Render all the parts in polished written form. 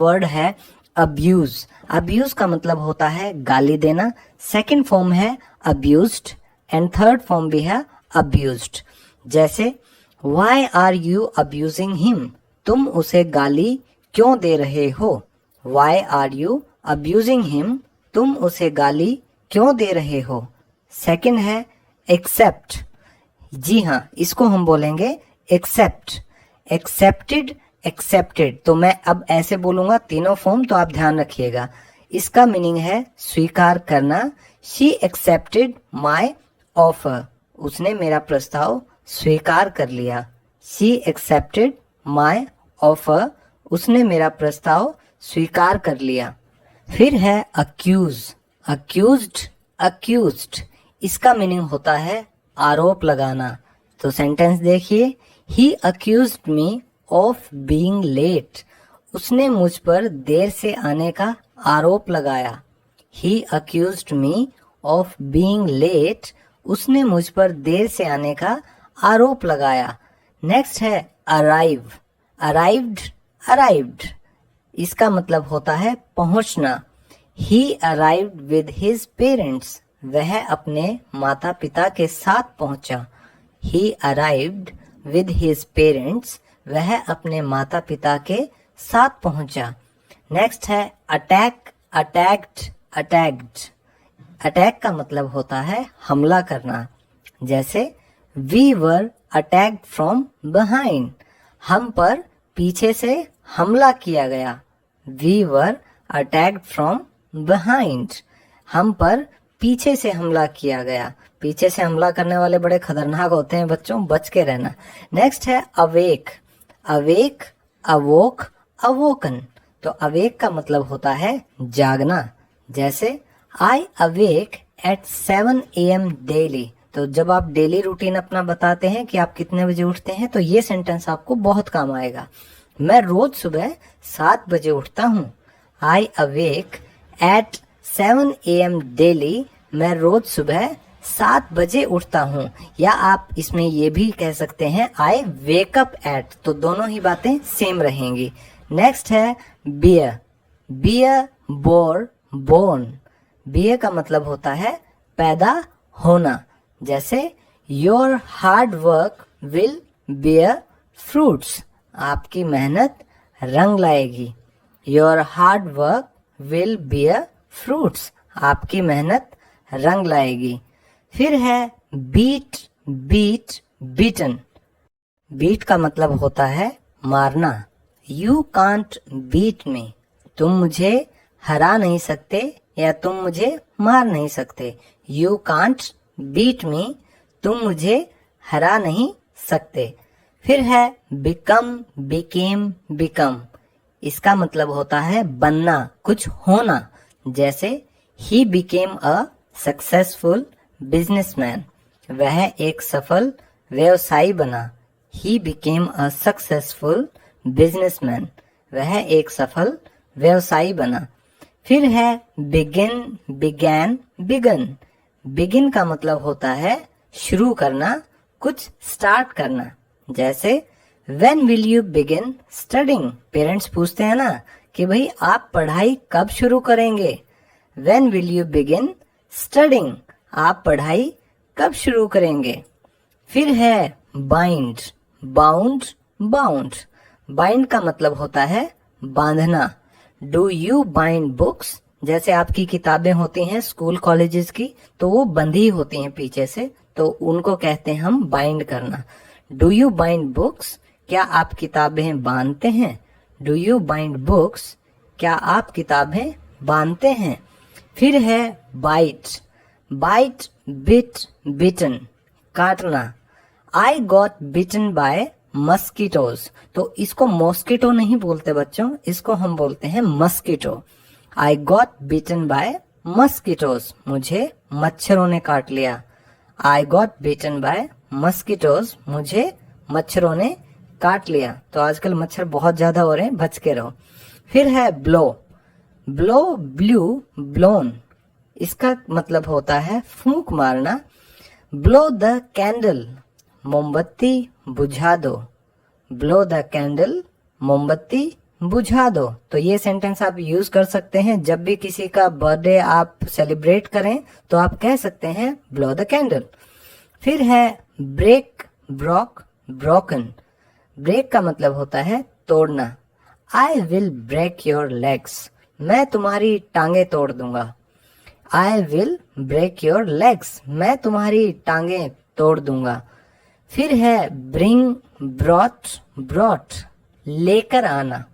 Word है abuse. Abuse का मतलब होता है गाली देना। सेकंड फॉर्म है अब्यूज्ड एंड थर्ड फॉर्म भी है अब्यूज्ड। जैसे why are you abusing him, तुम उसे गाली क्यों दे रहे हो। Why are you abusing him, तुम उसे गाली क्यों दे रहे हो। सेकंड है एक्सेप्ट। जी हाँ, इसको हम बोलेंगे एक्सेप्ट। Accepted, accepted. तो मैं अब ऐसे बोलूंगा तीनों फॉर्म, तो आप ध्यान रखिएगा। इसका मीनिंग है स्वीकार करना। शी एक्सेप्टेड माई ऑफर, उसने मेरा प्रस्ताव स्वीकार कर लिया। शी एक्सेप्टेड माई ऑफर, उसने मेरा प्रस्ताव स्वीकार कर लिया। फिर है अक्यूज। Accused, accused. इसका मीनिंग होता है आरोप लगाना। तो सेंटेंस देखिए, he accused me of being late, उसने मुझ पर देर से आने का आरोप लगाया। He accused me of being late, उसने मुझ पर देर से आने का आरोप लगाया। नेक्स्ट है अराइव। Arrived, arrived. इसका मतलब होता है पहुंचना। ही अराइव्ड विद हिज पेरेंट्स, वह अपने माता पिता के साथ पहुंचा। ही अराइव्ड विद हिज पेरेंट्स, वह अपने माता पिता के साथ पहुंचा। नेक्स्ट है अटैक, अटैक्ड, अटैक्ड। अटैक का मतलब होता है हमला करना। जैसे we were attacked from behind, हम पर पीछे से हमला किया गया। We were attacked from behind, हम पर पीछे से हमला किया गया। पीछे से हमला करने वाले बड़े खतरनाक होते हैं बच्चों, बच के रहना। नेक्स्ट है अवेक। अवेक, अवोक, अवोकन। तो अवेक का मतलब होता है जागना। जैसे आई अवेक एट 7 AM डेली। तो जब आप डेली रूटीन अपना बताते हैं कि आप कितने बजे उठते हैं, तो ये सेंटेंस आपको बहुत काम आएगा। मैं रोज सुबह 7 बजे उठता हूँ। आई अवेक एट 7 AM डेली, मैं रोज सुबह 7 बजे उठता हूँ। या आप इसमें ये भी कह सकते हैं आई वेकअप एट, तो दोनों ही बातें सेम रहेंगी। नेक्स्ट है bear. Bear, bore, born. Bear का मतलब होता है पैदा होना। जैसे your hard work will bear fruits, आपकी मेहनत रंग लाएगी। Your hard work will bear fruits, आपकी मेहनत रंग लाएगी। फिर है बीट, बीट, बीटन। बीट का मतलब होता है मारना। यू कांट बीट मी, तुम मुझे हरा नहीं सकते या तुम मुझे मार नहीं सकते। यू कांट बीट मी, तुम मुझे हरा नहीं सकते। फिर है बिकम, बिकेम, बिकम। इसका मतलब होता है बनना, कुछ होना। जैसे he became a successful businessman, वह एक सफल व्यवसायी बना। He became a successful businessman, वह एक सफल व्यवसायी बना। फिर है बिगिन, बिगैन, बिगन। बिगिन का मतलब होता है शुरू करना, कुछ स्टार्ट करना। जैसे when will you begin studying, parents पूछते हैं ना कि भाई आप पढ़ाई कब शुरू करेंगे। When will you begin studying, आप पढ़ाई कब शुरू करेंगे। फिर है बाइंड, बाउंड, बाउंड। बाइंड का मतलब होता है बांधना। डू यू बाइंड बुक्स, जैसे आपकी किताबें होती हैं स्कूल कॉलेजेस की, तो वो बंधी होती हैं पीछे से, तो उनको कहते हैं हम बाइंड करना। डू यू बाइंड बुक्स, क्या आप किताबें बांधते हैं। डू यू बाइंड बुक्स, क्या आप किताबें बांधते हैं। फिर है बाइट, बाइट, बिट, बिटन, काटना। I got bitten by mosquitoes, तो इसको मॉस्किटो नहीं बोलते बच्चों, इसको हम बोलते हैं mosquito. I got bitten by mosquitoes, मुझे मच्छरों ने काट लिया। I got bitten by mosquitoes, मुझे मच्छरों ने काट लिया। तो आजकल मच्छर बहुत ज्यादा हो रहे हैं, बच के रहो। फिर है ब्लो, ब्लो, ब्लू, ब्लोन। इसका मतलब होता है फूंक मारना। ब्लो द कैंडल, मोमबत्ती बुझा दो। ब्लो द कैंडल, मोमबत्ती बुझा दो। तो ये सेंटेंस आप यूज कर सकते हैं जब भी किसी का बर्थडे आप सेलिब्रेट करें तो आप कह सकते हैं ब्लो द कैंडल। फिर है ब्रेक, ब्रॉक, ब्रोकन। ब्रेक का मतलब होता है तोड़ना। I will break your legs, मैं तुम्हारी टांगे तोड़ दूंगा। I will break your legs, मैं तुम्हारी टांगे तोड़ दूंगा। फिर है ब्रिंग, ब्रॉट, ब्रॉट, लेकर आना।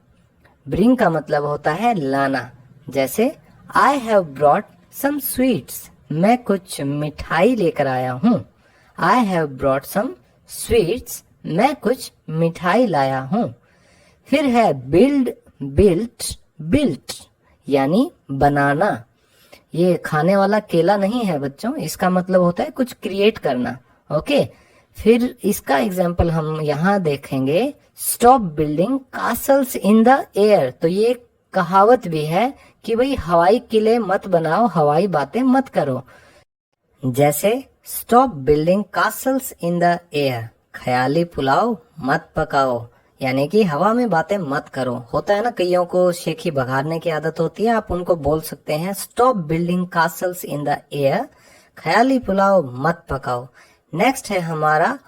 ब्रिंग का मतलब होता है लाना। जैसे I have brought some sweets, मैं कुछ मिठाई लेकर आया हूँ। I have brought some sweets, मैं कुछ मिठाई लाया हूँ। फिर है बिल्ड, बिल्ट, बिल्ट, यानी बनाना। ये खाने वाला केला नहीं है बच्चों, इसका मतलब होता है कुछ क्रिएट करना। ओके, फिर इसका एग्जाम्पल हम यहाँ देखेंगे, stop building castles in the air. तो ये कहावत भी है कि भाई हवाई किले मत बनाओ, हवाई बातें मत करो। जैसे stop building castles in the air, ख्याली पुलाव मत पकाओ, यानी कि हवा में बातें मत करो। होता है ना, कईयों को शेखी भगाड़ने की आदत होती है, आप उनको बोल सकते हैं stop building castles in the air, ख्याली पुलाव मत पकाओ। नेक्स्ट है हमारा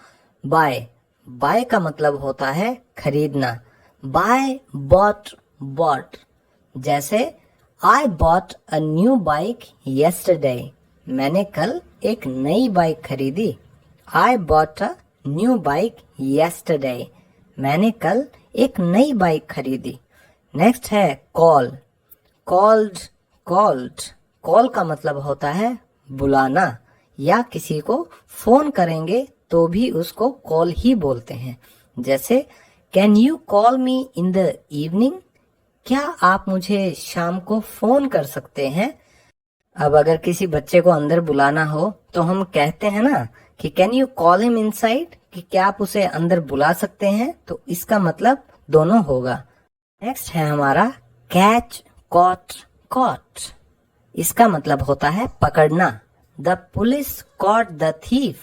बाय। बाय का मतलब होता है खरीदना। Buy, bought, bought. जैसे I bought a new bike yesterday, मैंने कल एक नई बाइक खरीदी। I bought a new bike yesterday, मैंने कल एक नई बाइक खरीदी। नेक्स्ट है कॉल, कॉल्ड, कॉल्ड। कॉल का मतलब होता है बुलाना, या किसी को फोन करेंगे तो भी उसको कॉल ही बोलते हैं। जैसे can you call me in the evening, क्या आप मुझे शाम को फोन कर सकते हैं। अब अगर किसी बच्चे को अंदर बुलाना हो तो हम कहते हैं ना कि can you call him inside, कि क्या आप उसे अंदर बुला सकते हैं। तो इसका मतलब दोनों होगा। नेक्स्ट है हमारा कैच, कॉट, कॉट। इसका मतलब होता है पकड़ना। The police caught the thief,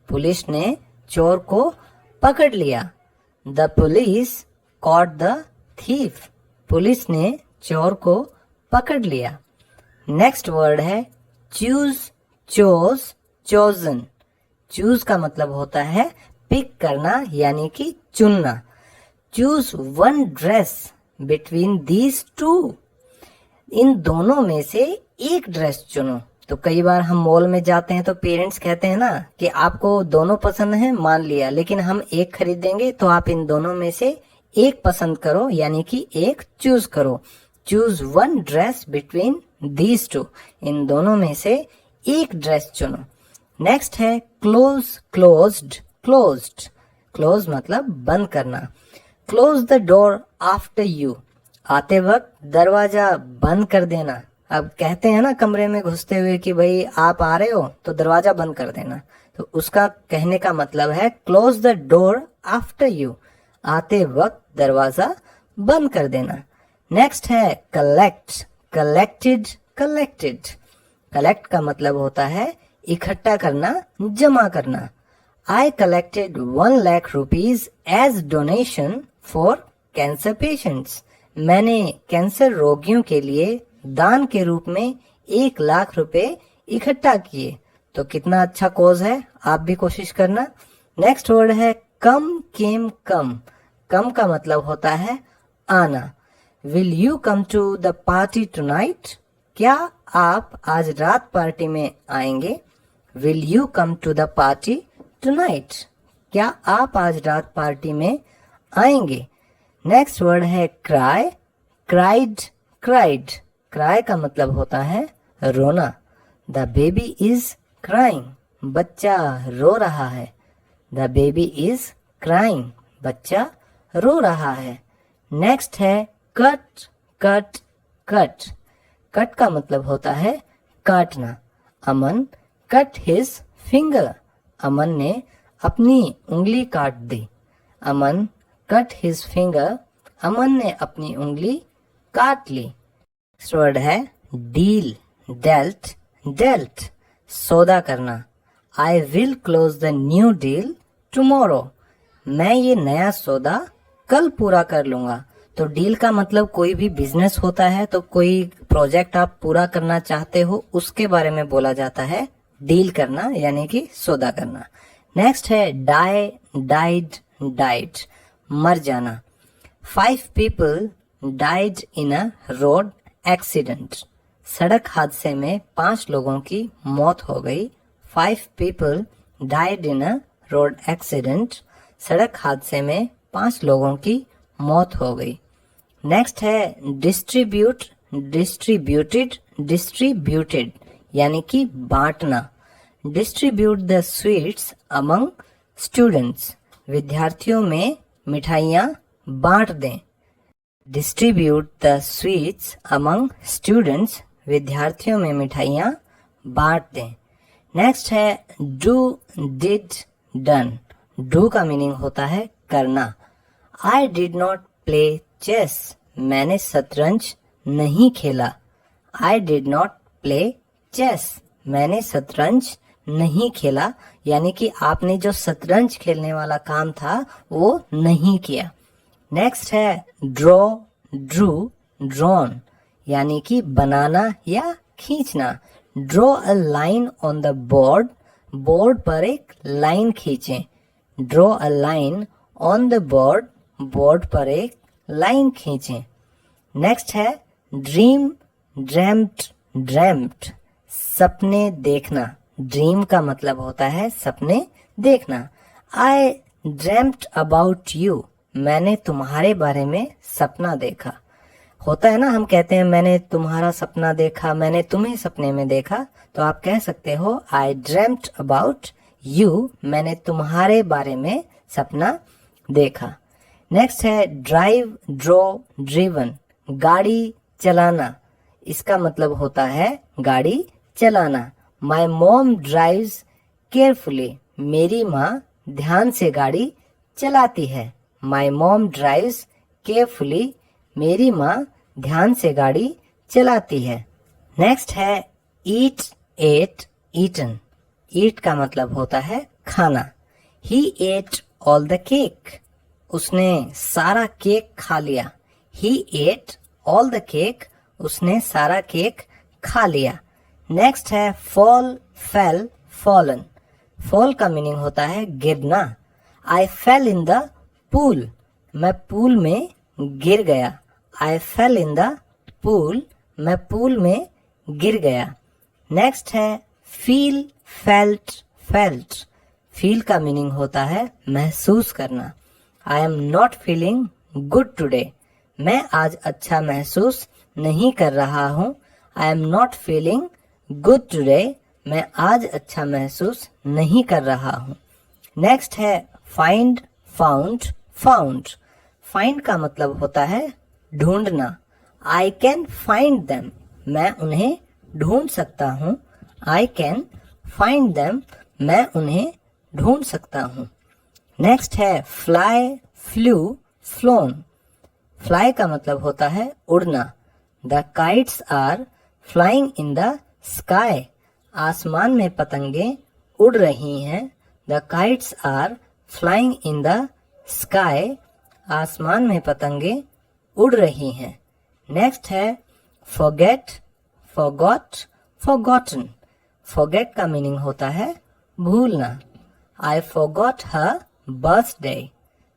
police ने चोर को पकड़ लिया। The police caught the thief, police ने चोर को पकड़ लिया। नेक्स्ट वर्ड है चूज, चोज, चोजन। चूज का मतलब होता है पिक करना, यानी कि चुनना। Choose one dress between these two, इन दोनों में से एक ड्रेस चुनो। तो कई बार हम मॉल में जाते हैं तो पेरेंट्स कहते हैं ना कि आपको दोनों पसंद है, मान लिया, लेकिन हम एक खरीदेंगे तो आप इन दोनों में से एक पसंद करो, यानी कि एक चूज करो। Choose one dress between these two, इन दोनों में से एक ड्रेस चुनो। नेक्स्ट है क्लोज, क्लोज्ड, क्लोज्ड। क्लोज मतलब बंद करना। Close the door after you, आते वक्त दरवाजा बंद कर देना। अब कहते हैं ना कमरे में घुसते हुए कि भाई आप आ रहे हो तो दरवाजा बंद कर देना, तो उसका कहने का मतलब है close the door after you, आते वक्त दरवाजा बंद कर देना। नेक्स्ट है कलेक्ट, कलेक्टेड, कलेक्टेड। कलेक्ट का मतलब होता है इकट्ठा करना, जमा करना। I collected 1 lakh rupees as donation for cancer patients, मैंने कैंसर रोगियों के लिए दान के रूप में 1 लाख रुपए इकट्ठा किए। तो कितना अच्छा कॉज है, आप भी कोशिश करना। नेक्स्ट वर्ड है कम, केम, कम। कम का मतलब होता है आना। Will you come to the party tonight, क्या आप आज रात पार्टी में आएंगे। Will you come to the party tonight, क्या आप आज रात पार्टी में आएंगे। नेक्स्ट वर्ड है क्राई, क्राइड, क्राइड। क्राई का मतलब होता है रोना। द बेबी इज क्राइंग, बच्चा रो रहा है। द बेबी इज क्राइंग, बच्चा रो रहा है। नेक्स्ट है कट, कट, कट। कट का मतलब होता है काटना। अमन कट हिज फिंगर, अमन ने अपनी उंगली काट दी। अमन कट हिज फिंगर, अमन ने अपनी उंगली काट ली। वर्ड है डील, डेल्ट, डेल्ट, सौदा करना। I will close the new deal tomorrow, मैं ये नया सौदा कल पूरा कर लूंगा। तो डील का मतलब कोई भी बिजनेस होता है, तो कोई प्रोजेक्ट आप पूरा करना चाहते हो उसके बारे में बोला जाता है डील करना, यानी कि सौदा करना। नेक्स्ट है डाई, डाइड, डाइड, मर जाना। 5 people died in a road accident. सड़क हादसे में 5 लोगों की मौत हो गई। 5 people died in a road accident. सड़क हादसे में 5 लोगों की मौत हो गई। नेक्स्ट है डिस्ट्रीब्यूट, डिस्ट्रीब्यूटेड, डिस्ट्रीब्यूटेड यानी कि बांटना। Distribute the sweets among students, विद्यार्थियों में मिठाइयाँ बांट दें। Distribute the sweets among students, विद्यार्थियों में मिठाइयाँ बांट दें। नेक्स्ट है डू, डिड, डन। डू का मीनिंग होता है करना। I did not play chess, मैंने शतरंज नहीं खेला। I did not play chess, मैंने शतरंज नहीं खेला, यानी कि आपने जो शतरंज खेलने वाला काम था वो नहीं किया। नेक्स्ट है ड्रॉ, ड्रू, ड्रॉन यानी कि बनाना या खींचना। Draw a line on the board, board पर एक लाइन खींचें। Draw a line on the board, board पर एक लाइन खींचें। नेक्स्ट है ड्रीम, ड्रेम्ट, ड्रेम्ट, सपने देखना। ड्रीम का मतलब होता है सपने देखना। आई ड्रेम्ट अबाउट यू, मैंने तुम्हारे बारे में सपना देखा। होता है ना, हम कहते हैं मैंने तुम्हारा सपना देखा, मैंने तुम्हें सपने में देखा, तो आप कह सकते हो आई ड्रेम्ट अबाउट यू, मैंने तुम्हारे बारे में सपना देखा। नेक्स्ट है ड्राइव, ड्रॉ, ड्रिवन, गाड़ी चलाना। इसका मतलब होता है गाड़ी चलाना। माई मॉम ड्राइव्स केयरफुली, मेरी माँ ध्यान से गाड़ी चलाती है। माई मॉम ड्राइव्स केयरफुली, मेरी माँ ध्यान से गाड़ी चलाती है। नेक्स्ट है ईट, एट, ईटन। ईट का मतलब होता है खाना। ही एट ऑल द केक, उसने सारा केक खा लिया। ही एट ऑल द केक, उसने सारा केक खा लिया। नेक्स्ट है फॉल, फेल, फॉलन। फॉल का मीनिंग होता है गिरना। आई फेल इन द पूल, मैं पूल में गिर गया। आई फेल इन द पूल, मैं पूल में गिर गया। नेक्स्ट है फील, फेल्ट, फेल्ट। फील का मीनिंग होता है महसूस करना। I am not feeling good today, मैं आज अच्छा महसूस नहीं कर रहा हूँ। I am not feeling good today, मैं आज अच्छा महसूस नहीं कर रहा हूँ। नेक्स्ट है फाइंड, फाउंड, फाउंड। फाइंड का मतलब होता है ढूंढना। आई कैन फाइंड देम, मैं उन्हें ढूंढ सकता हूँ। आई कैन फाइंड देम, मैं उन्हें ढूंढ सकता हूँ। नेक्स्ट है फ्लाई, फ्लू, फ्लोन। फ्लाई का मतलब होता है उड़ना। The kites are flying in the sky, आसमान में पतंगे उड़ रही हैं। The kites are flying in the sky, आसमान में पतंगे उड़ रही हैं। नेक्स्ट है फॉरगेट, फॉरगॉट, फॉरगॉटन। फॉरगेट का मीनिंग होता है भूलना। आई फॉरगॉट हर बर्थडे,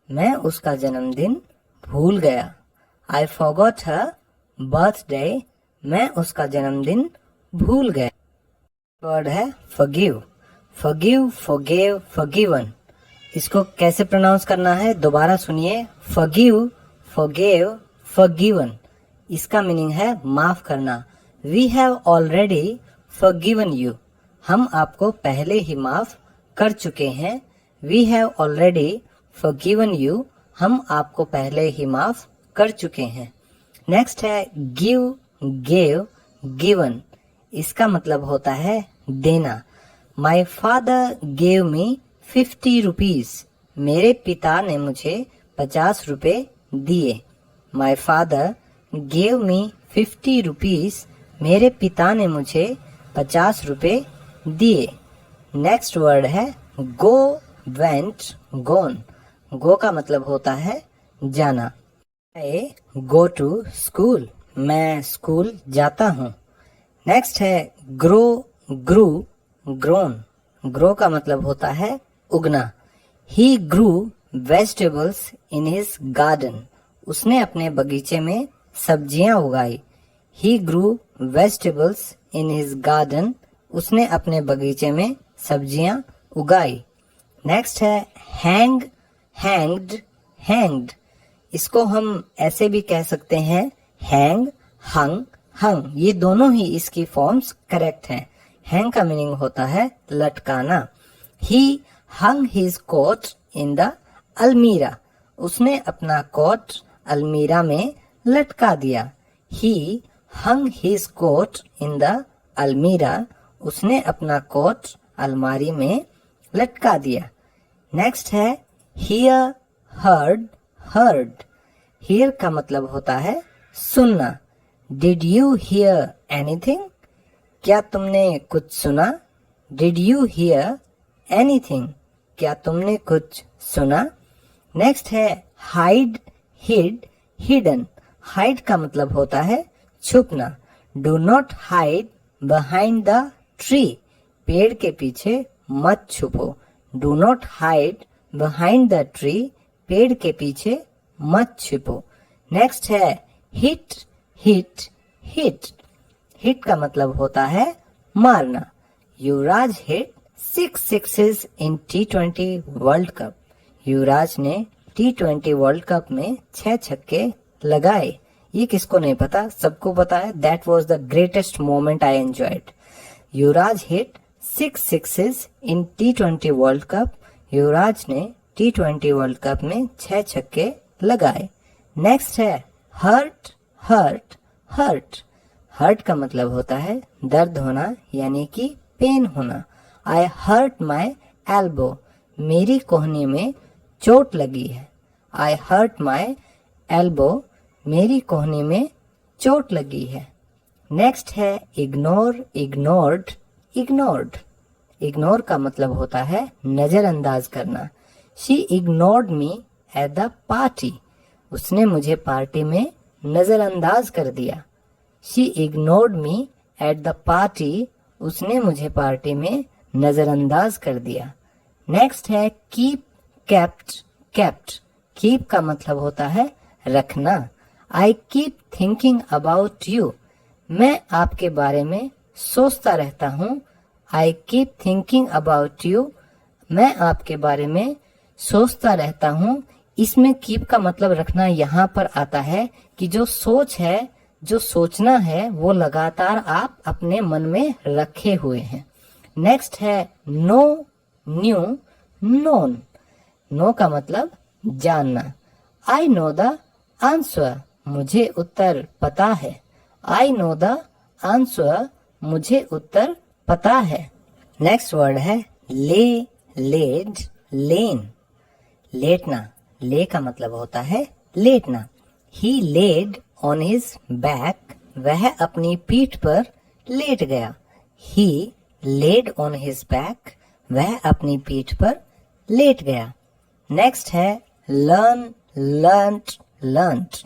मैं उसका जन्मदिन भूल गया। आई फॉरगॉट हर बर्थडे, मैं उसका जन्मदिन भूल गया। वर्ड है forgive, forgive, forgave, forgiven। इसको कैसे प्रोनाउंस करना है दोबारा सुनिए। forgive, forgave, forgiven। इसका मीनिंग है माफ करना। We have already forgiven you, हम आपको पहले ही माफ कर चुके हैं। We have already forgiven you, हम आपको पहले ही माफ कर चुके हैं। नेक्स्ट है give, gave, given। इसका मतलब होता है देना। My father gave me 50 rupees, मेरे पिता ने मुझे 50 रुपए दिए। My father gave me 50 rupees, मेरे पिता ने मुझे 50 रुपए दिए। नेक्स्ट वर्ड है गो, वेंट, गोन। गो का मतलब होता है जाना। आई गो टू स्कूल, मैं स्कूल जाता हूँ। नेक्स्ट है ग्रो, ग्रू, ग्रोन। ग्रो का मतलब होता है उगना। ही ग्रू वेजिटेबल्स इन हिज गार्डन, उसने अपने बगीचे में सब्जियां उगाई। ही ग्रू वेजिटेबल्स इन हिज गार्डन, उसने अपने बगीचे में सब्जियां उगाई। नेक्स्ट है हैंग, हैंग्ड, हैंग्ड। इसको हम ऐसे भी कह सकते हैं हैंग, हंग, हंग। ये दोनों ही इसकी फॉर्म्स करेक्ट हैं। हैंग का मीनिंग होता है लटकाना। ही हंग हिज कोट इन द अलमीरा, उसने अपना कोट अलमीरा में लटका दिया। ही हंग हिज कोट इन द अलमीरा, उसने अपना कोट अलमारी में लटका दिया। नेक्स्ट है हियर, हर्ड, हर्ड। हियर का मतलब होता है सुनना। डिड यू हियर एनीथिंग, क्या तुमने कुछ सुना? डिड यू हियर एनीथिंग, क्या तुमने कुछ सुना? नेक्स्ट है हाइड, हिड, हिडन। हाइड का मतलब होता है छुपना। Do not hide behind the tree, पेड़ के पीछे मत छुपो। Do not hide behind the tree, पेड़ के पीछे मत छुपो। नेक्स्ट है हिट, हिट, हिट। हिट का मतलब होता है मारना। Yuvraj hit 6 sixes in T20 world cup, Yuvraj ने T20 वर्ल्ड कप में 6 छक्के लगाए। ये किसको नहीं पता, सबको पता है। That was the greatest moment I enjoyed. Yuvraj hit 6 sixes in T20 world cup, Yuvraj ने T20 वर्ल्ड कप में 6 छक्के लगाए। नेक्स्ट है हर्ट, हर्ट, हर्ट। हर्ट का मतलब होता है दर्द होना यानी कि पेन होना। आई हर्ट माई एल्बो, मेरी कोहनी में चोट लगी है। आई हर्ट माई एल्बो, मेरी कोहनी में चोट लगी है। नेक्स्ट है इग्नोर, इग्नोर्ड, इग्नोर्ड। इग्नोर का मतलब होता है नजरअंदाज करना। She ignored me at the party, उसने मुझे पार्टी में नजरअंदाज कर दिया। She ignored me at the party, उसने मुझे पार्टी में नजरअंदाज कर दिया। नेक्स्ट है कीप, केप्ट, केप्ट। कीप का मतलब होता है रखना। I keep thinking about you, मैं आपके बारे में सोचता रहता हूँ। I keep thinking about you, मैं आपके बारे में सोचता रहता हूँ। इसमें कीप का मतलब रखना यहाँ पर आता है कि जो सोच है, जो सोचना है, वो लगातार आप अपने मन में रखे हुए हैं। नेक्स्ट है नो, न्यू, नोन। नो का मतलब जानना। आई नो द आंसर, मुझे उत्तर पता है। आई नो द आंसर, मुझे उत्तर पता है। नेक्स्ट वर्ड है ले, लेड, लेन। लेटना। ले का मतलब होता है लेटना। ही लेड ऑन हिज बैक, वह अपनी पीठ पर लेट गया। ही लेड ऑन हिज बैक, वह अपनी पीठ पर लेट गया। नेक्स्ट है लर्न, लर्नड, लर्नड।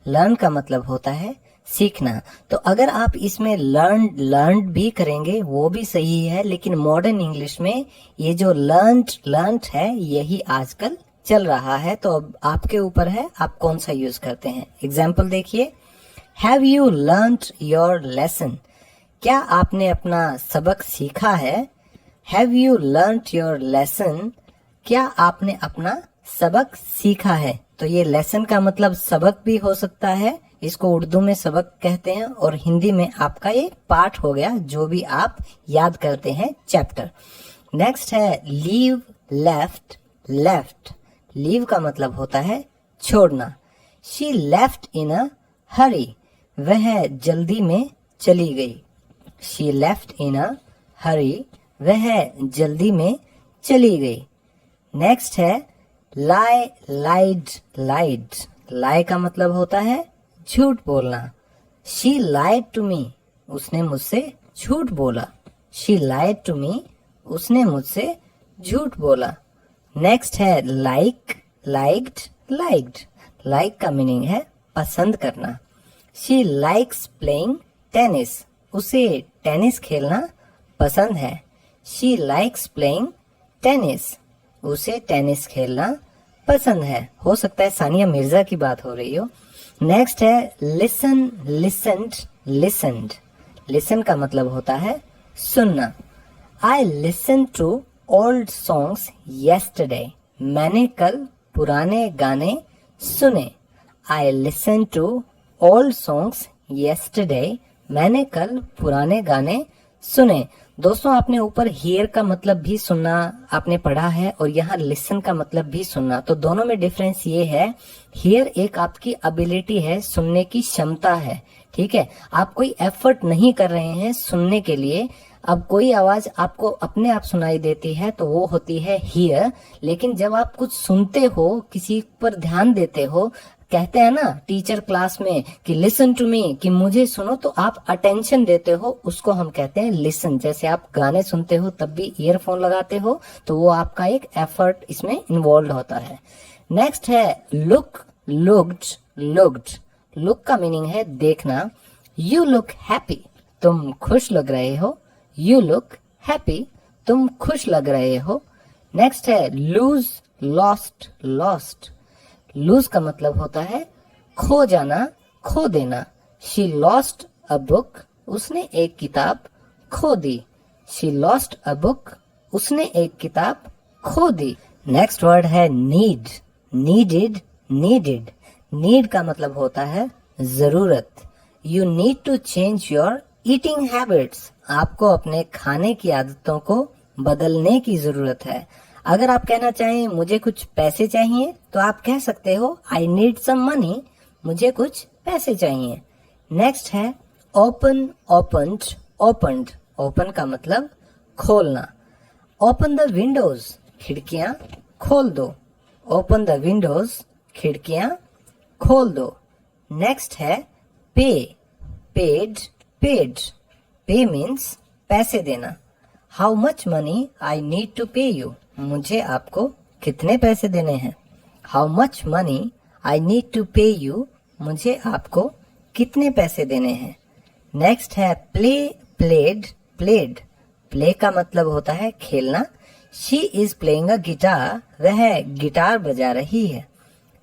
लर्न का मतलब होता है सीखना। तो अगर आप इसमें लर्न भी करेंगे वो भी सही है, लेकिन मॉडर्न इंग्लिश में ये जो लर्न है यही आजकल चल रहा है। तो अब आपके ऊपर है आप कौन सा यूज करते हैं। एग्जाम्पल देखिए, have you learn your lesson, क्या आपने अपना सबक सीखा है। Have you learn your lesson, क्या आपने अपना सबक सीखा है। तो ये लेसन का मतलब सबक भी हो सकता है, इसको उर्दू में सबक कहते हैं, और हिंदी में आपका ये पाठ हो गया जो भी आप याद करते हैं चैप्टर। नेक्स्ट है लीव, लेफ्ट, लेफ्ट। लीव का मतलब होता है छोड़ना। शी लेफ्ट इन अ हरी, वह जल्दी में चली गई। शी लेफ्ट इन अ हरी, वह जल्दी में चली गई। नेक्स्ट है लाई, लाइड, लाइड। लाई का मतलब होता है झूठ बोलना। शी लाइड टू मी, उसने मुझसे झूठ बोला। शी लाइड टू मी, उसने मुझसे झूठ बोला। नेक्स्ट है लाइक, लाइक्ड, लाइक्ड। लाइक का मीनिंग है पसंद करना। शी लाइक्स प्लेइंग टेनिस, उसे टेनिस खेलना पसंद है। शी लाइक्स प्लेइंग टेनिस, उसे टेनिस खेलना पसंद है। हो सकता है सानिया मिर्जा की बात हो रही हो। नेक्स्ट है लिसन, लिसन्ड, लिसन्ड। लिसन का मतलब होता है सुनना। I listen to old songs yesterday, मैंने कल पुराने गाने सुने। I listen to old songs yesterday, मैंने कल पुराने गाने सुने। दोस्तों आपने ऊपर हियर का मतलब भी सुनना आपने पढ़ा है और यहाँ लिसन का मतलब भी सुनना, तो दोनों में डिफरेंस ये है, हियर एक आपकी एबिलिटी है, सुनने की क्षमता है, ठीक है। आप कोई एफर्ट नहीं कर रहे हैं सुनने के लिए। अब कोई आवाज आपको अपने आप सुनाई देती है तो वो होती है हियर, लेकिन जब आप कुछ सुनते हो, किसी पर ध्यान देते हो, कहते हैं ना टीचर क्लास में कि लिसन टू मी, कि मुझे सुनो, तो आप अटेंशन देते हो, उसको हम कहते हैं लिसन। जैसे आप गाने सुनते हो तब भी ईयरफोन लगाते हो, तो वो आपका एक एफर्ट इसमें इन्वॉल्व होता है। नेक्स्ट है लुक, लुक्ड, लुक्ड। लुक का मीनिंग है देखना। यू लुक हैप्पी, तुम खुश लग रहे हो। यू लुक हैप्पी, तुम खुश लग रहे हो। नेक्स्ट है लूज, लॉस्ट, लॉस्ट। लूज का मतलब होता है खो जाना, खो देना। शी लॉस्ट अ बुक, उसने एक किताब खो दी। शी लॉस्ट अ बुक, उसने एक किताब खो दी। नेक्स्ट वर्ड है नीड, नीडेड, नीडेड। नीड का मतलब होता है जरूरत। You need to change your eating habits, आपको अपने खाने की आदतों को बदलने की जरूरत है। अगर आप कहना चाहें मुझे कुछ पैसे चाहिए तो आप कह सकते हो आई नीड सम मनी, मुझे कुछ पैसे चाहिए। नेक्स्ट है ओपन, ओपन्ड, ओपन्ड। ओपन का मतलब खोलना। ओपन द विंडोज, खिड़कियां खोल दो। ओपन द विंडोज, खिड़कियां खोल दो। नेक्स्ट है पे, पेड, पेड। पे मीन्स पैसे देना। How much money I need to pay you, मुझे आपको कितने पैसे देने हैं। How much money I need to pay you, मुझे आपको कितने पैसे देने हैं। नेक्स्ट है प्ले, प्लेड, प्लेड। प्ले का मतलब होता है खेलना। She is playing a guitar, वह गिटार बजा रही है।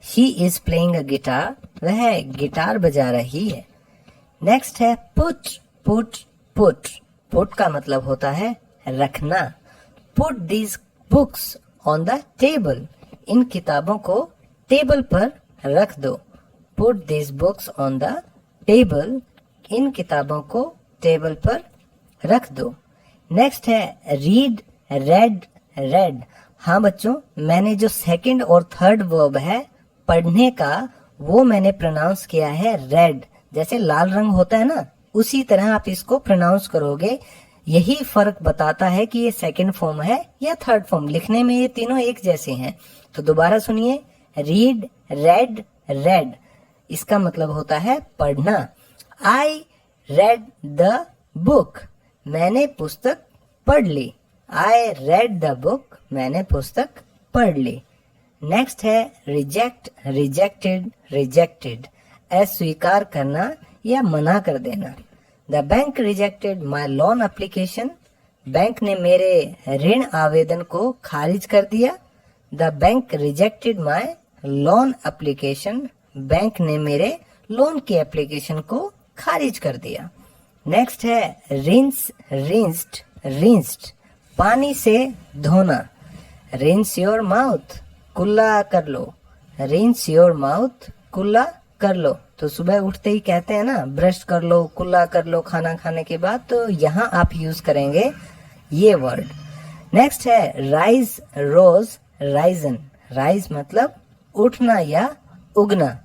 She is playing a guitar, वह गिटार बजा रही है। नेक्स्ट है पुट, पुट, पुट। पुट का मतलब होता है रखना। Put these books on the table, इन किताबों को टेबल पर रख दो। Put these books on the table, इन किताबों को टेबल पर रख दो। नेक्स्ट है रीड, रेड, रेड। हाँ बच्चों, मैंने जो सेकंड और थर्ड वर्ब है पढ़ने का, वो मैंने प्रोनाउंस किया है रेड। जैसे लाल रंग होता है ना, उसी तरह आप इसको प्रोनाउंस करोगे। यही फर्क बताता है कि ये सेकंड फॉर्म है या थर्ड फॉर्म। लिखने में ये तीनों एक जैसे हैं। तो दोबारा सुनिए, रीड, रेड, रेड। इसका मतलब होता है पढ़ना। आई रेड द बुक, मैंने पुस्तक पढ़ ली। आई रेड द बुक, मैंने पुस्तक पढ़ ली। नेक्स्ट है रिजेक्ट, रिजेक्टेड, रिजेक्टेड। अस्वीकार करना या मना कर देना। The bank rejected my loan application, bank ने मेरे ऋण आवेदन को खारिज कर दिया। The bank rejected my loan application, bank ने मेरे लोन की एप्लीकेशन को खारिज कर दिया। नेक्स्ट है रिंस, रिंस्ड, रिंस्ड। पानी से धोना। रिंस योर माउथ, कुल्ला कर लो। रिंस योर माउथ, कुल्ला कर लो। तो सुबह उठते ही कहते हैं ना ब्रश कर लो, कुल्ला कर लो खाना खाने के बाद, तो यहाँ आप यूज करेंगे ये वर्ड। नेक्स्ट है राइज, रोज, राइजन। राइज मतलब उठना या उगना।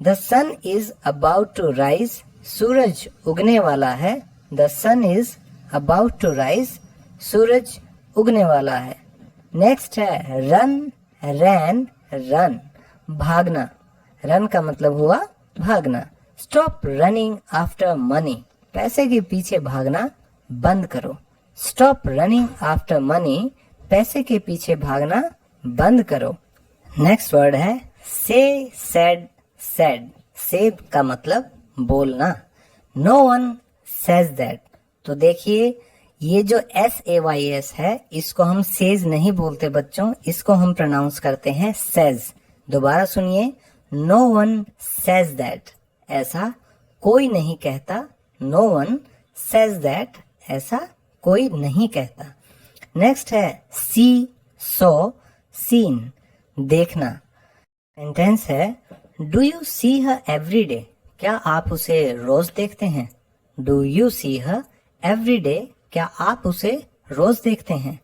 The sun is about to rise, सूरज उगने वाला है। The sun is about to rise, सूरज उगने वाला है। नेक्स्ट है रन, रैन, रन। भागना। रन का मतलब हुआ भागना। स्टॉप रनिंग आफ्टर मनी, पैसे के पीछे भागना बंद करो। स्टॉप रनिंग आफ्टर मनी, पैसे के पीछे भागना बंद करो। नेक्स्ट वर्ड है से, सेड, सेड। से का मतलब बोलना। No one says that. तो देखिए ये जो SAYS है इसको हम सेज नहीं बोलते बच्चों, इसको हम प्रोनाउंस करते हैं सेज। दोबारा सुनिए, नो वन सेज दैट, ऐसा कोई नहीं कहता। नो वन सेज दैट, ऐसा कोई नहीं कहता। नेक्स्ट है सी, सॉ, सीन, देखना। सेंटेंस है do you see her every day, क्या आप उसे रोज देखते हैं। Do you see her every day, क्या आप उसे रोज देखते हैं।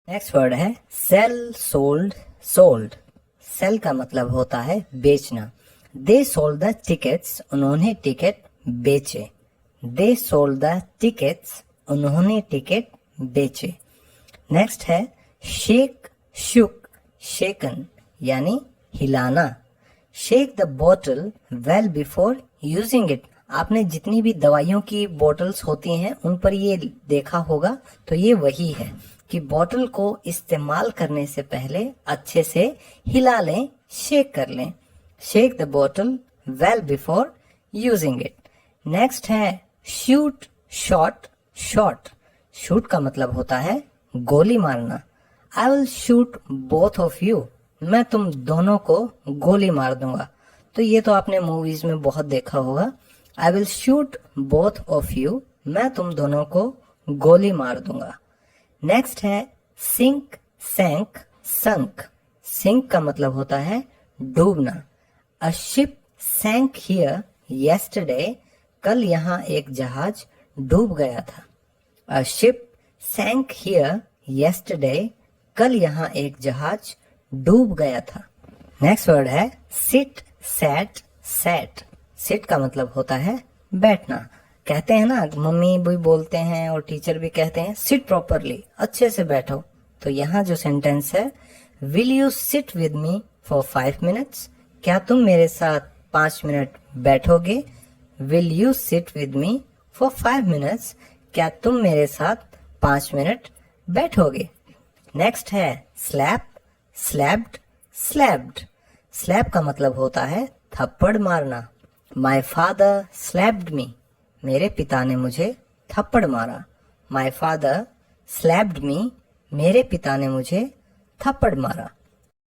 नेक्स्ट वर्ड है सेल, सोल्ड, सोल्ड। सेल का मतलब होता है बेचना। दे सोल्ड द टिकट्स, उन्होंने टिकट बेचे। दे सोल्ड द टिकट्स, उन्होंने टिकट बेचे। नेक्स्ट है शेक, शुक, शेकन, यानी हिलाना। Shake the bottle well before using it. आपने जितनी भी दवाइयों की बोतल्स होती हैं उन पर ये देखा होगा, तो ये वही है कि बॉटल को इस्तेमाल करने से पहले अच्छे से हिला लें, शेक कर लें। Shake the bottle well before using it. Next है शूट, शॉट, शॉट। शूट का मतलब होता है गोली मारना। I will shoot both of you, मैं तुम दोनों को गोली मार दूंगा। तो ये तो आपने मूवीज में बहुत देखा होगा। I will shoot both of you, मैं तुम दोनों को गोली मार दूंगा। नेक्स्ट है सिंक, सैंक, संक। सिंक का मतलब होता है डूबना। अ शिप सैंक हियर येस्टरडे, कल यहाँ एक जहाज डूब गया था। अ शिप सैंक हियर येस्टरडे, कल यहाँ एक जहाज डूब गया था। नेक्स्ट वर्ड है सिट, सैट, सैट। सिट का मतलब होता है बैठना। कहते हैं ना, मम्मी भी बोलते हैं और टीचर भी कहते हैं सिट प्रॉपरली, अच्छे से बैठो। तो यहाँ जो सेंटेंस है will you sit with me for 5 minutes, क्या तुम मेरे साथ 5 मिनट बैठोगे। Will you sit with me for 5 minutes, क्या तुम मेरे साथ 5 मिनट बैठोगे। नेक्स्ट है स्लैप, स्लैप्ड, स्लैप्ड। स्लैप का मतलब होता है थप्पड़ मारना। माई फादर स्लैप्ड मी, मेरे पिता ने मुझे थप्पड़ मारा। माई फादर स्लैप्ड मी, मेरे पिता ने मुझे थप्पड़ मारा।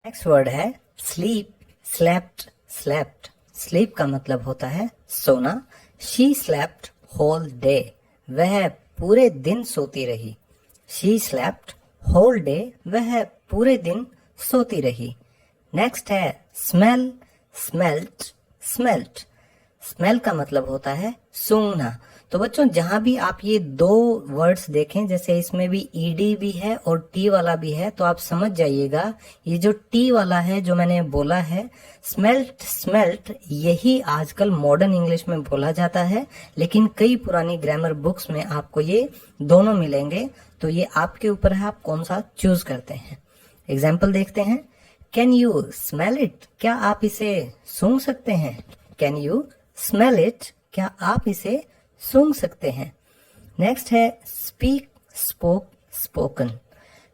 नेक्स्ट वर्ड है स्लीप, स्लैप्ड, स्लैप्ड। स्लीप का मतलब होता है सोना। शी स्लैप्ड होल डे, वह पूरे दिन सोती रही। शी स्लैप्ड होल डे, वह पूरे दिन सोती रही। नेक्स्ट है स्मेल, स्मेल्ट, स्मेल्ट। स्मेल का मतलब होता है सूंघना। तो बच्चों जहां भी आप ये दो वर्ड्स देखें, जैसे इसमें भी ईडी भी है और टी वाला भी है, तो आप समझ जाइएगा ये जो टी वाला है जो मैंने बोला है स्मेल्ट, स्मेल्ट, यही आजकल मॉडर्न इंग्लिश में बोला जाता है, लेकिन कई पुरानी ग्रामर बुक्स में आपको ये दोनों मिलेंगे। तो ये आपके ऊपर है, आप कौन सा चूज करते हैं। एग्जाम्पल देखते हैं। कैन यू स्मेल इट, क्या आप इसे सूंघ सकते हैं। कैन यू स्मेल इट, क्या आप इसे सूंघ सकते हैं। नेक्स्ट है स्पीक, स्पोक, स्पोकन।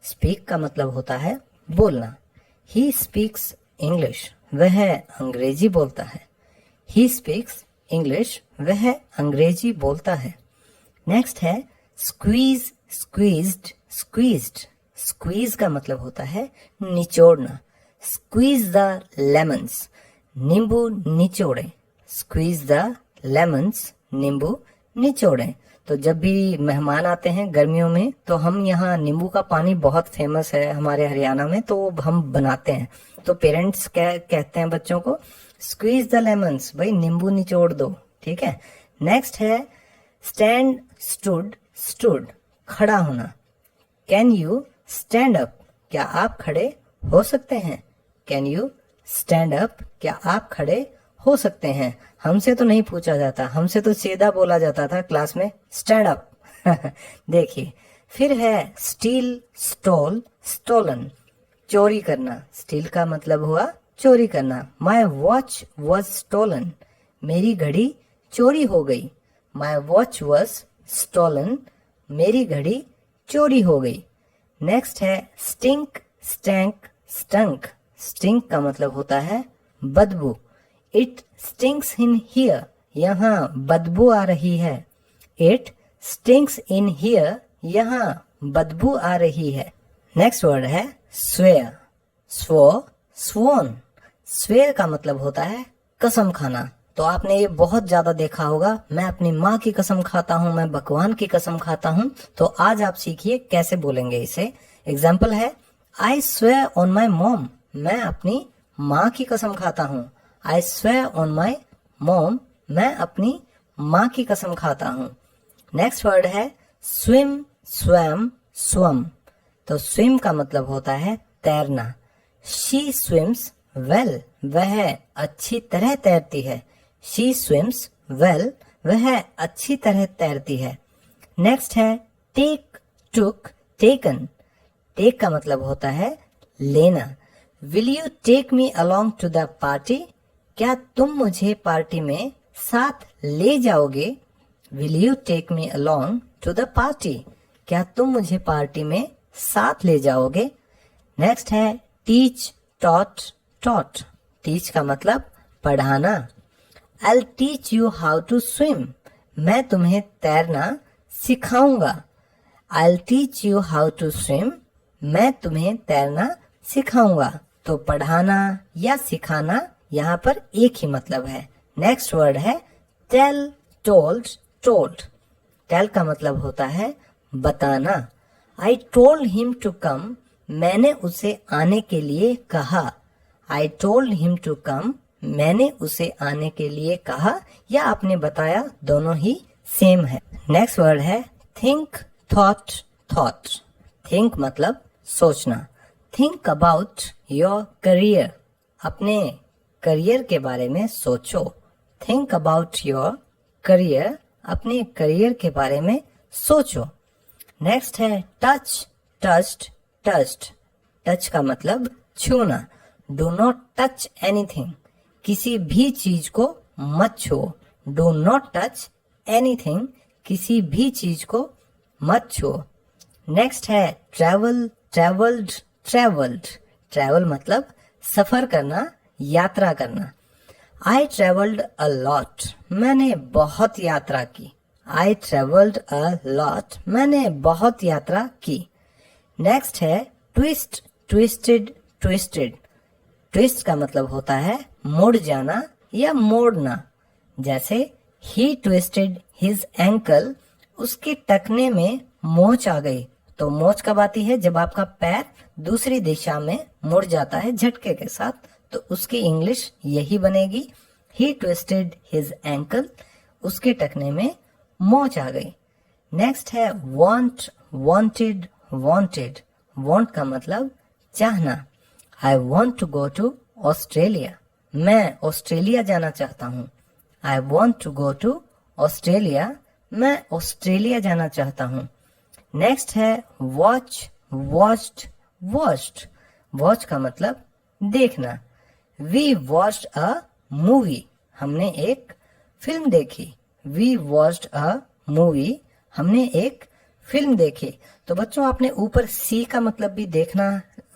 स्पीक का मतलब होता है बोलना। ही स्पीक्स इंग्लिश, वह अंग्रेजी बोलता है। ही स्पीक्स इंग्लिश, वह अंग्रेजी बोलता है। नेक्स्ट है स्क्वीज, स्क्वीज्ड, स्क्वीज्ड। स्क्वीज का मतलब होता है निचोड़ना। स्क्वीज द लेमन्स, नींबू निचोड़े। स्क्वीज द लेमन्स, नींबू निचोड़े। तो जब भी मेहमान आते हैं गर्मियों में, तो हम यहाँ नींबू का पानी बहुत फेमस है हमारे हरियाणा में, तो हम बनाते हैं। तो पेरेंट्स क्या कहते हैं बच्चों को, स्क्वीज द लेमन्स, भाई नींबू निचोड़ दो, ठीक है। नेक्स्ट है स्टैंड, स्टूड, स्टूड, खड़ा होना। कैन यू स्टैंड अप, क्या आप खड़े हो सकते हैं। कैन यू स्टैंड अप, क्या आप खड़े हो सकते हैं। हमसे तो नहीं पूछा जाता, हमसे तो सीधा बोला जाता था क्लास में, स्टैंड अप। देखिए फिर है स्टील, स्टोल, स्टोलन, चोरी करना। स्टील का मतलब हुआ चोरी करना। माई वॉच वॉज स्टोलन, मेरी घड़ी चोरी हो गई। माई वॉच वॉज स्टोलन, मेरी घड़ी चोरी हो गई। नेक्स्ट है स्टिंक, स्टैंक, स्टंक। स्टिंक का मतलब होता है बदबू। इट स्टिंक्स इन हियर, यहाँ बदबू आ रही है। इट स्टिंक्स इन हियर, यहाँ बदबू आ रही है। नेक्स्ट वर्ड है स्वेयर, स्वो, स्वोन। स्वेयर का मतलब होता है कसम खाना। तो आपने ये बहुत ज्यादा देखा होगा, मैं अपनी माँ की कसम खाता हूँ, मैं भगवान की कसम खाता हूँ। तो आज आप सीखिए कैसे बोलेंगे इसे। एग्जाम्पल है I swear on my mom, मैं अपनी माँ की कसम खाता हूँ। I swear on my mom, मैं अपनी माँ की कसम खाता हूँ। नेक्स्ट वर्ड है स्विम, स्वैम, स्वम। तो स्विम का मतलब होता है तैरना। शी स्विम्स वेल, वह अच्छी तरह तैरती है। शी स्विम्स वेल, वह अच्छी तरह तैरती है। नेक्स्ट है टेक, टुक, टेकन। टेक का मतलब होता है लेना। Will you take me along to the party, क्या तुम मुझे पार्टी में साथ ले जाओगे। Will you take me along to the party, क्या तुम मुझे पार्टी में साथ ले जाओगे। नेक्स्ट है टीच, टॉट, टॉट। टीच का मतलब पढ़ाना। I'll teach you how to swim, मैं तुम्हें तैरना सिखाऊंगा। I'll teach you how to swim, मैं तुम्हें तैरना सिखाऊंगा। तो पढ़ाना या सिखाना यहाँ पर एक ही मतलब है। नेक्स्ट वर्ड है टेल, टोल्ड, टोल्ड। टेल का मतलब होता है बताना। I told him to come, मैंने उसे आने के लिए कहा। I told him to come, मैंने उसे आने के लिए कहा या आपने बताया, दोनों ही सेम है। नेक्स्ट वर्ड है थिंक, थॉट, थॉट। थिंक मतलब सोचना। थिंक अबाउट योर करियर, अपने करियर के बारे में सोचो। थिंक अबाउट योर करियर, अपने करियर के बारे में सोचो। नेक्स्ट है टच, टच्ड, टच्ड। टच का मतलब छूना। डू नॉट टच एनीथिंग, किसी भी चीज को मत छुओ। डू नॉट टच एनीथिंग, किसी भी चीज को मत छुओ। नेक्स्ट है ट्रैवल, ट्रैवल्ड, ट्रैवल्ड। ट्रैवल मतलब सफर करना, यात्रा करना। आई ट्रैवल्ड अ लॉट, मैंने बहुत यात्रा की। आई ट्रैवल्ड अ लॉट, मैंने बहुत यात्रा की। नेक्स्ट है ट्विस्ट, ट्विस्टेड, ट्विस्टेड। ट्विस्ट का मतलब होता है मुड़ जाना या मोड़ना। जैसे ही ट्विस्टेड हिज एंकल, उसके टखने में मोच आ गई। तो मोच कब आती है, जब आपका पैर दूसरी दिशा में मुड़ जाता है झटके के साथ। तो उसकी इंग्लिश यही बनेगी ही ट्विस्टेड हिज एंकल, उसके टखने में मोच आ गई। नेक्स्ट है वांट, वांटेड, वांटेड। वांट का मतलब चाहना। I want to go to Australia, मैं ऑस्ट्रेलिया जाना चाहता हूँ। I want to go to Australia, मैं ऑस्ट्रेलिया जाना चाहता हूँ। नेक्स्ट है वॉच, वॉच्ड, वॉच्ड। वॉच का मतलब देखना। वी वॉच्ड अ मूवी, हमने एक फिल्म देखी। वी वॉच्ड अ मूवी, हमने एक फिल्म देखी। तो बच्चों आपने ऊपर सी का मतलब भी देखना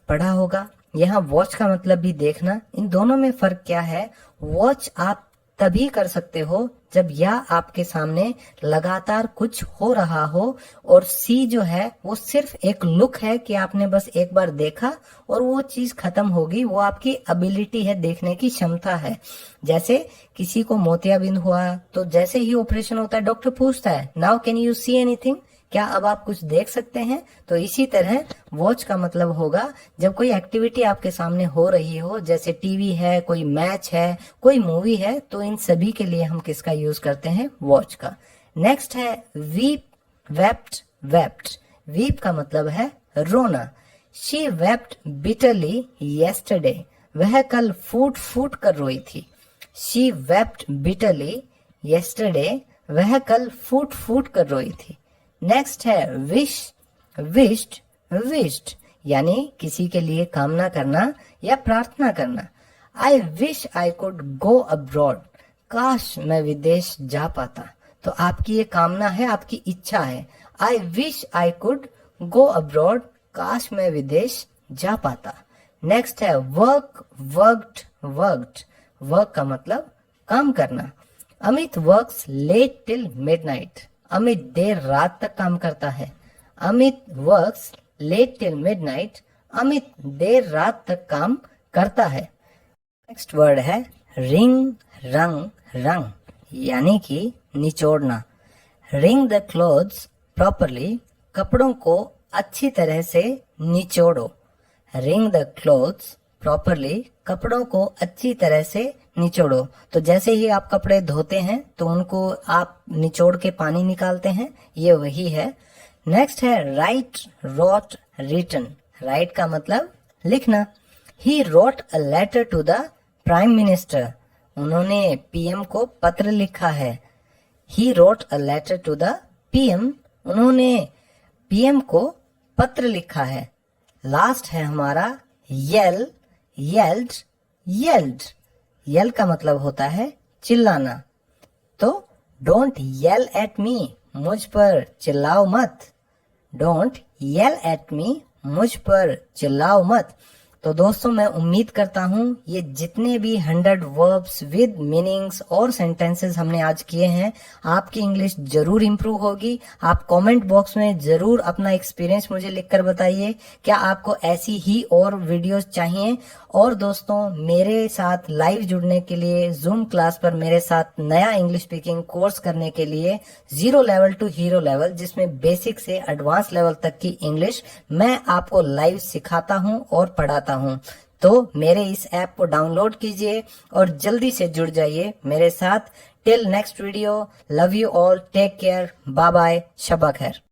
पढ़ा होगा, यहाँ वॉच का मतलब भी देखना। इन दोनों में फर्क क्या है, वॉच आप तभी कर सकते हो जब या आपके सामने लगातार कुछ हो रहा हो, और सी जो है वो सिर्फ एक लुक है कि आपने बस एक बार देखा और वो चीज खत्म होगी। वो आपकी एबिलिटी है, देखने की क्षमता है। जैसे किसी को मोतियाबिंद हुआ तो जैसे ही ऑपरेशन होता है डॉक्टर पूछता है now can you see anything, क्या अब आप कुछ देख सकते हैं। तो इसी तरह वॉच का मतलब होगा जब कोई एक्टिविटी आपके सामने हो रही हो, जैसे टीवी है, कोई मैच है, कोई मूवी है, तो इन सभी के लिए हम किसका यूज करते हैं, वॉच का। नेक्स्ट है वीप, वेप्ट, वेप्ट। वीप का मतलब है रोना। शी वेप्ट बिटरली येस्टरडे, वह कल फूट फूट कर रोई थी। शी वेप्ट बिटरली येस्टरडे, वह कल फूट फूट कर रोई थी। नेक्स्ट है विश, विश्ड, विश्ड, यानी किसी के लिए कामना करना या प्रार्थना करना। I wish I could go abroad, काश मैं विदेश जा पाता। तो आपकी ये कामना है, आपकी इच्छा है। I wish I could go abroad, काश मैं विदेश जा पाता। नेक्स्ट है वर्क, वर्कड, वर्कड। वर्क का मतलब काम करना। Amit works late till midnight. Amit देर रात तक काम करता है। Amit works late till midnight. Amit देर रात तक काम करता है। नेक्स्ट वर्ड है रिंग, रंग, रंग, यानी कि निचोड़ना। Wring the clothes properly. कपड़ों को अच्छी तरह से निचोड़ो। Wring the clothes properly. कपड़ों को अच्छी तरह से निचोड़ो। तो जैसे ही आप कपड़े धोते हैं तो उनको आप निचोड़ के पानी निकालते हैं, ये वही है। नेक्स्ट है राइट, रोट, रिटन। राइट का मतलब लिखना। He wrote a letter to the prime minister. उन्होंने पीएम को पत्र लिखा है। He wrote a letter to the PM. उन्होंने पीएम को पत्र लिखा है। लास्ट है हमारा येल, येल्ड, येल्ड। यल का मतलब होता है चिल्लाना। तो डोंट येल एट मी, मुझ पर चिल्लाओ मत। डोंट येल एट मी, मुझ पर चिल्लाओ मत। तो दोस्तों मैं उम्मीद करता हूँ ये जितने भी 100 वर्ब्स विद मीनिंग्स और सेंटेंसेस हमने आज किए हैं, आपकी इंग्लिश जरूर इंप्रूव होगी। आप कमेंट बॉक्स में जरूर अपना एक्सपीरियंस मुझे लिखकर बताइए, क्या आपको ऐसी ही और वीडियोस चाहिए। और दोस्तों मेरे साथ लाइव जुड़ने के लिए, जूम क्लास पर मेरे साथ नया इंग्लिश स्पीकिंग कोर्स करने के लिए 0 लेवल टू हीरो लेवल, जिसमें बेसिक से एडवांस लेवल तक की इंग्लिश मैं आपको लाइव सिखाता हूं और पढ़ाता हूं। तो मेरे इस ऐप को डाउनलोड कीजिए और जल्दी से जुड़ जाइए मेरे साथ। Till next video, love you all, take care, bye bye, शब्बा खैर।